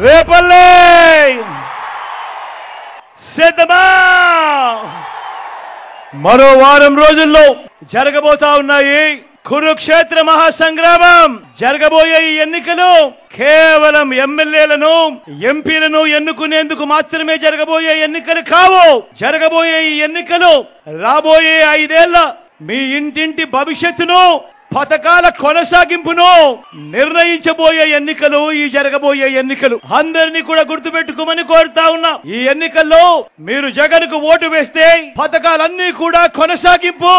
రేపల్లె సిద్ధమా? మరో వారం రోజుల్లో జరగబోతా ఉన్నాయి కురుక్షేత్ర మహాసంగ్రామం. జరగబోయే ఈ ఎన్నికలు కేవలం ఎమ్మెల్యేలను ఎంపీలను ఎన్నుకునేందుకు మాత్రమే జరగబోయే ఎన్నికలు కావు. జరగబోయే ఈ ఎన్నికలు రాబోయే 5 ఏళ్ల మీ ఇంటింటి భవిష్యత్తును, పథకాల కొనసాగింపును నిర్ణయించబోయే ఎన్నికలు ఈ జరగబోయే ఎన్నికలు. అందరినీ కూడా గుర్తుపెట్టుకోమని కోరుతా ఉన్నా. ఈ ఎన్నికల్లో మీరు జగన్ కు ఓటు వేస్తే పథకాలన్నీ కూడా కొనసాగింపు,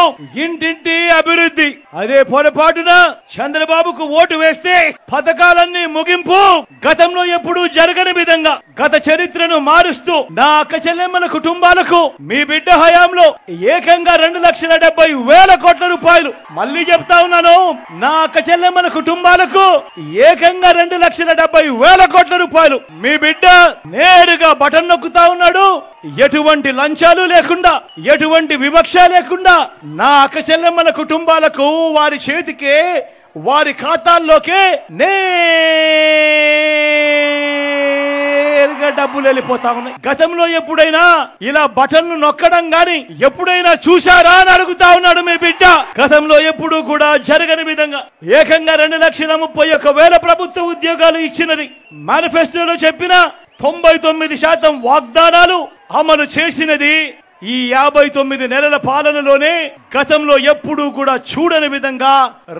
ఇంటింటి అభివృద్ధి. అదే పొరపాటున చంద్రబాబుకు ఓటు వేస్తే పథకాలన్నీ ముగింపు. గతంలో ఎప్పుడూ జరగని విధంగా గత చరిత్రను మారుస్తూ నా అక్క చెల్లెమ్మల కుటుంబాలకు మీ బిడ్డ హయాంలో ఏకంగా 2,70,000 కోట్ల రూపాయలు, మళ్లీ చెప్తా ఉన్నాను, నా అక్క చెల్లెమ్మల కుటుంబాలకు ఏకంగా 2,70,000 కోట్ల రూపాయలు మీ బిడ్డ నేరుగా బటన్ నొక్కుతా ఉన్నాడు. ఎటువంటి లంచాలు లేకుండా, ఎటువంటి వివక్ష లేకుండా నా అక్క చెల్లెమ్మల కుటుంబాలకు వారి చేతికే, వారి ఖాతాల్లోకే నేరుగా డబ్బులు వెళ్ళిపోతా ఉన్నాయి. గతంలో ఎప్పుడైనా ఇలా బటన్లు నొక్కడం గాని ఎప్పుడైనా చూశారా అని అడుగుతా ఉన్నాడు మీ బిడ్డ. గతంలో ఎప్పుడూ కూడా జరగని విధంగా ఏకంగా 2,31,000 ప్రభుత్వ ఉద్యోగాలు ఇచ్చినది. మేనిఫెస్టోలో చెప్పిన 99% వాగ్దానాలు అమలు చేసినది ఈ 59 నెలల పాలనలోనే. గతంలో ఎప్పుడూ కూడా చూడని విధంగా,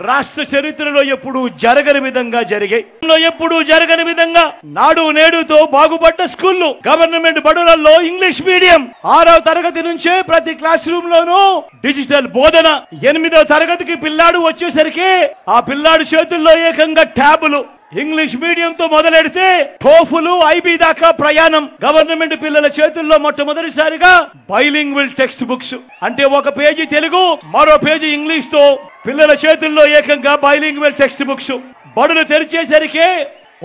రాష్ట్ర చరిత్రలో ఎప్పుడూ జరగని విధంగా జరిగాయి. ఎప్పుడూ జరగని విధంగా నాడు నేడుతో బాగుపడ్డ స్కూళ్లు, గవర్నమెంట్ బడులలో ఇంగ్లీష్ మీడియం, 6వ తరగతి నుంచే ప్రతి క్లాస్ రూమ్ లోనూ డిజిటల్ బోధన. 8వ తరగతికి పిల్లాడు వచ్చేసరికి ఆ పిల్లాడు చేతుల్లో ఏకంగా ట్యాబులు. ఇంగ్లీష్ మీడియంతో మొదలెడితే టోఫులు, ఐబీ దాకా ప్రయాణం. గవర్నమెంట్ పిల్లల చేతుల్లో మొట్టమొదటిసారిగా బైలింగ్వల్ టెక్స్ట్ బుక్స్, అంటే ఒక పేజీ తెలుగు, మరో పేజీ ఇంగ్లీష్ తో పిల్లల చేతుల్లో ఏకంగా బైలింగ్వల్ టెక్స్ట్ బుక్స్. బడులు తెరిచేసరికి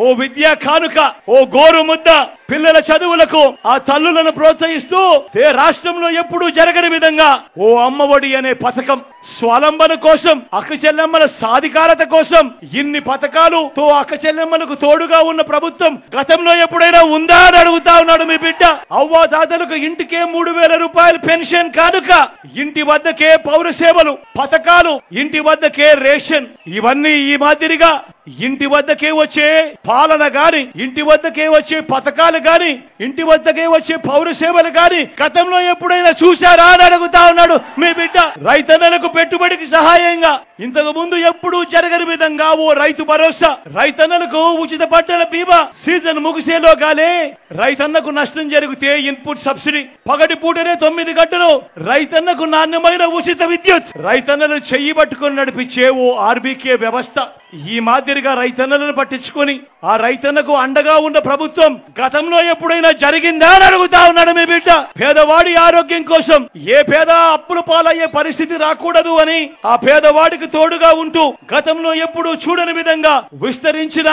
ఓ విద్యా కానుక, ఓ గోరు ముద్ద పిల్లల చదువులకు ఆ తల్లులను ప్రోత్సహిస్తూ రాష్ట్రంలో ఎప్పుడూ జరగని విధంగా ఓ అమ్మఒడి అనే పథకం, స్వలంబన కోసం, అక్క చెల్లెమ్మల సాధికారత కోసం ఇన్ని పథకాలుతో అక్క చెల్లెమ్మలకు తోడుగా ఉన్న ప్రభుత్వం గతంలో ఎప్పుడైనా ఉందా అని అడుగుతా ఉన్నాడు మీ బిడ్డ. అవ్వా తాతలకు ఇంటికే 3,000 రూపాయలు పెన్షన్ కానుక, ఇంటి వద్దకే పౌర సేవలు పథకాలు, ఇంటి వద్దకే రేషన్. ఇవన్నీ ఈ మాదిరిగా ఇంటి వద్దకే వచ్చే పాలన గాని, ఇంటి వద్దకే వచ్చే పథకాలు గాని, ఇంటి వద్దకే వచ్చే పౌర సేవలు గాని గతంలో ఎప్పుడైనా చూశారా అని అడుగుతా ఉన్నాడు మీ బిడ్డ. రైతన్నలకు పెట్టుబడికి సహాయంగా ఇంతకు ముందు ఎప్పుడూ జరగని విధంగా ఓ రైతు భరోసా, రైతన్నలకు ఉచిత పంటల బీమా. సీజన్ ముగిసేలోగానే రైతన్నకు నష్టం జరిగితే ఇన్పుట్ సబ్సిడీ, పగటి పూటనే 9 గంటలు రైతన్నకు నాణ్యమైన ఉచిత విద్యుత్, రైతన్నలు చెయ్యి పట్టుకుని నడిపించే ఓ ఆర్బీకే వ్యవస్థ. ఈ మాదిరిగా రైతన్నలను పట్టించుకొని ఆ రైతన్నకు అండగా ఉన్న ప్రభుత్వం గతంలో ఎప్పుడైనా జరిగిందా అని అడుగుతా ఉన్నాడు మీ బిడ్డ. పేదవాడి ఆరోగ్యం కోసం ఏ పేద అప్పుల పాలయ్యే పరిస్థితి రాకూడదు అని ఆ పేదవాడికి తోడుగా ఉంటూ గతంలో ఎప్పుడూ చూడని విధంగా విస్తరించిన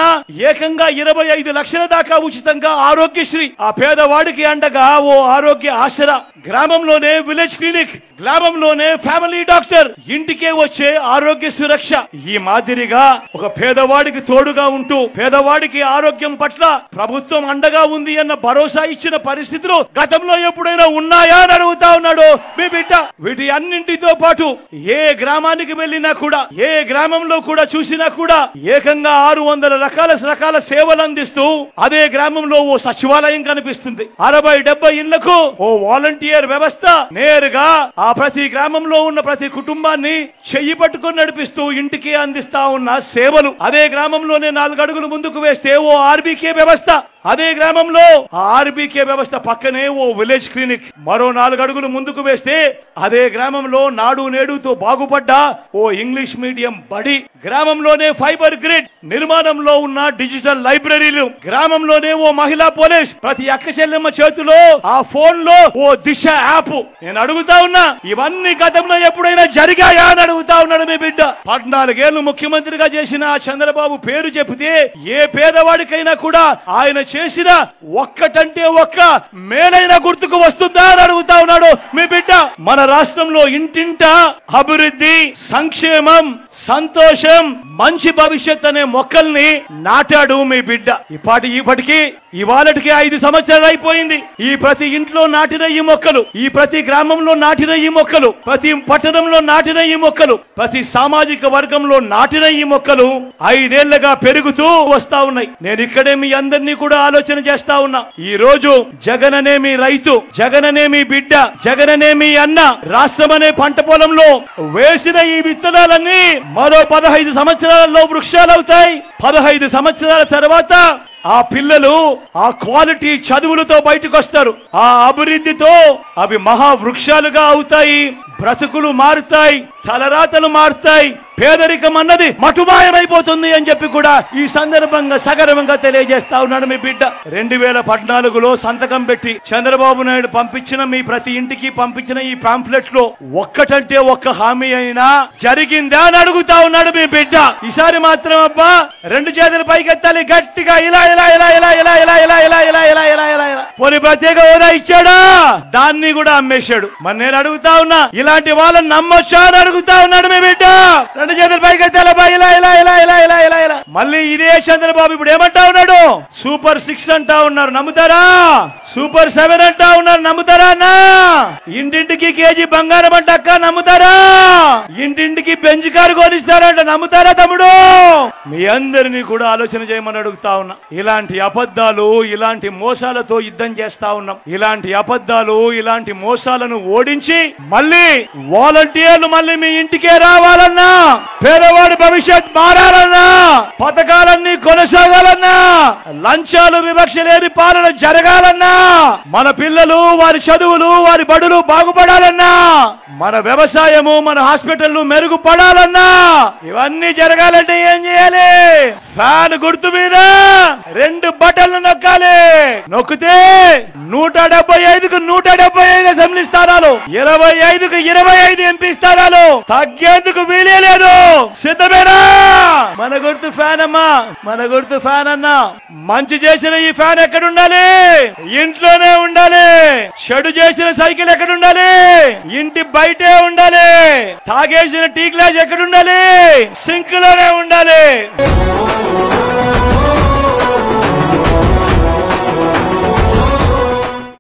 ఏకంగా 25 లక్షల దాకా ఉచితంగా ఆరోగ్యశ్రీ, ఆ పేదవాడికి అండగా ఓ ఆరోగ్య ఆసరా. గ్రామంలోనే విలేజ్ క్లినిక్, గ్రామంలోనే ఫ్యామిలీ డాక్టర్, ఇంటికే వచ్చే ఆరోగ్య సురక్ష. ఈ మాదిరిగా ఒక పేదవాడికి తోడుగా ఉంటూ పేదవాడికి ఆరోగ్యం పట్ల ప్రభుత్వం అండగా ఉంది అన్న భరోసా ఇచ్చిన పరిస్థితులు గతంలో ఎప్పుడైనా ఉన్నాయా అని అడుగుతా ఉన్నాడు మీ బిడ్డ. వీటి అన్నింటితో పాటు ఏ గ్రామానికి వెళ్ళినా కూడా, ఏ గ్రామంలో కూడా చూసినా కూడా ఏకంగా 600 రకాల సేవలు అందిస్తూ అదే గ్రామంలో ఓ సచివాలయం కనిపిస్తుంది. 60-70 ఇళ్లకు ఓ వాలంటీర్ వ్యవస్థ నేరుగా ఆ ప్రతి గ్రామంలో ఉన్న ప్రతి కుటుంబాన్ని చెయ్యి పట్టుకుని నడిపిస్తూ ఇంటికి అందిస్తా ఉన్న సేవలు. అదే గ్రామంలోనే 4 అడుగులు ముందుకు వేస్తే ఓ ఆర్బీకే వ్యవస్థ, అదే గ్రామంలో ఆ ఆర్బీకే వ్యవస్థ పక్కనే ఓ విలేజ్ క్లినిక్, మరో 4 అడుగులు ముందుకు వేస్తే అదే గ్రామంలో నాడు నేడుతో బాగుపడ్డ ఓ ఇంగ్లీష్ మీడియం బడి, గ్రామంలోనే ఫైబర్ గ్రిడ్ నిర్మాణంలో ఉన్న డిజిటల్ లైబ్రరీలు, గ్రామంలోనే ఓ మహిళా పోలీస్, ప్రతి అక్క చెల్లెమ్మ చేతిలో ఆ ఫోన్ లో ఓ దిశ యాప్. నేను అడుగుతా ఉన్నా, ఇవన్నీ గతంలో ఎప్పుడైనా జరిగాయా అని అడుగుతా ఉన్నాడు మీ బిడ్డ. 14 ఏళ్లు ముఖ్యమంత్రిగా చేసిన చంద్రబాబు పేరు చెబితే ఏ పేదవాడికైనా కూడా ఆయన చేసిన ఒక్కటంటే ఒక్క మేలైన గుర్తుకు వస్తుందా అని అడుగుతా ఉన్నాడు మీ బిడ్డ. మన రాష్ట్రంలో ఇంటింటా అభివృద్ధి, సంక్షేమం, సంతోషం, మంచి భవిష్యత్ అనే మొక్కల్ని నాటాడు మీ బిడ్డ. ఇప్పటికి ఇవాళటికి 5 సంవత్సరాలు అయిపోయింది. ఈ ప్రతి ఇంట్లో నాటిన ఈ మొక్కలు, ఈ ప్రతి గ్రామంలో నాటిన ఈ మొక్కలు, ప్రతి పట్టణంలో నాటిన ఈ మొక్కలు, ప్రతి సామాజిక వర్గంలో నాటిన ఈ మొక్కలు 5 ఏళ్లుగా పెరుగుతూ వస్తా ఉన్నాయి. నేను ఇక్కడే మీ అందరినీ కూడా ఆలోచన చేస్తా ఉన్నా. ఈ రోజు జగన్ అనే మీ రైతు, జగన్ అనే మీ బిడ్డ, జగన్ అనే మీ అన్న రాష్ట్రం అనే పంట పొలంలో వేసిన ఈ విత్తనాలన్నీ మరో 15 సంవత్సరాలలో వృక్షాలవుతాయి. 15 సంవత్సరాల తర్వాత ఆ పిల్లలు ఆ క్వాలిటీ చదువులతో బయటకు వస్తారు. ఆ అభివృద్ధితో అవి మహావృక్షాలుగా అవుతాయి. బ్రతుకులు మారుతాయి, తలరాతలు మారుతాయి, పేదరికం అన్నది మటుమాయమైపోతుంది అని చెప్పి కూడా ఈ సందర్భంగా సగర్వంగా తెలియజేస్తా ఉన్నాడు మీ బిడ్డ. 2014లో సంతకం పెట్టి చంద్రబాబు నాయుడు పంపించిన మీ ప్రతి ఇంటికి పంపించిన ఈ పాంఫ్లెట్ లో ఒక్కటంటే ఒక్క హామీ అయినా జరిగిందా అని అడుగుతా ఉన్నాడు మీ బిడ్డ. ఈసారి మాత్రం అబ్బా 2 చేతులు పైకెత్తాలి గట్టిగా, ఇలా ఇలా ఇలా ఇలా ఇలా ఇలా ఇలా ఇలా ఇలా ఇలా ఇలా ఇలా ఇలా. పోనీ ప్రత్యేక హోదా ఇచ్చాడా? దాన్ని కూడా అమ్మేశాడు. మరి నేను అడుగుతా ఉన్నా, ఇలాంటి వాళ్ళని నమ్మొచ్చా అని అడుగుతా ఉన్నాడు మీ బిడ్డ. 2 చేతులు పైకెత్తాలి ఇలా ఇలా ఇలా ఇలా ఇలా ఇలా ఇలా. మళ్ళీ ఇదే చంద్రబాబు ఇప్పుడు ఏమంటా ఉన్నాడు? సూపర్ 6 అంటా ఉన్నారు, నమ్ముతారా? సూపర్ 7 అంటా ఉన్నారు, నమ్ముతారా అన్నా? ఇంటింటికి కేజీ బంగారం అంట అక్క, నమ్ముతారా? ఇంటింటికి బెంచ్ కారు కొనిస్తారంట, నమ్ముతారా తమ్ముడు? మీ అందరినీ కూడా ఆలోచన చేయమని అడుగుతా ఉన్నా. ఇలాంటి అబద్ధాలు, ఇలాంటి మోసాలతో యుద్ధం చేస్తా ఉన్నాం. ఇలాంటి అబద్ధాలు, ఇలాంటి మోసాలను ఓడించి మళ్ళీ వాలంటీర్లు మళ్ళీ మీ ఇంటికే రావాలన్నా, పేదవాడి భవిష్యత్ మారాలన్నా, పథకాలన్నీ కొనసాగాలన్నా, లంచాలు వివక్ష లేని పాలన జరగాలన్నా, మన పిల్లలు వారి చదువులు వారి బడులు బాగుపడాలన్నా, మన వ్యవసాయము మన హాస్పిటళ్లు మెరుగుపడాలన్నా, ఇవన్నీ జరగాలంటే ఏం చేయాలి? ఫ్యాన్ గుర్తు మీద 2 బటన్లు నొక్కాలి. నొక్కితే 175కు 175 అసెంబ్లీ స్థానాలు, 25కు 25 ఎంపీ స్థానాలు, తగ్గేందుకు వీలే లేదు. సిద్ధమేనా? మన గుర్తు ఫ్యాన్ అమ్మా, మన గుర్తు ఫ్యాన్ అన్నా. మంచి చేసిన ఈ ఫ్యాన్ ఎక్కడుండాలి? ఇంట్లోనే ఉండాలి. చెడు చేసిన సైకిల్ ఎక్కడుండాలి? ఇంటి బయటే ఉండాలి. తాగేసిన టీ గ్లాస్ ఎక్కడుండాలి? సింక్ లోనే ఉండాలి.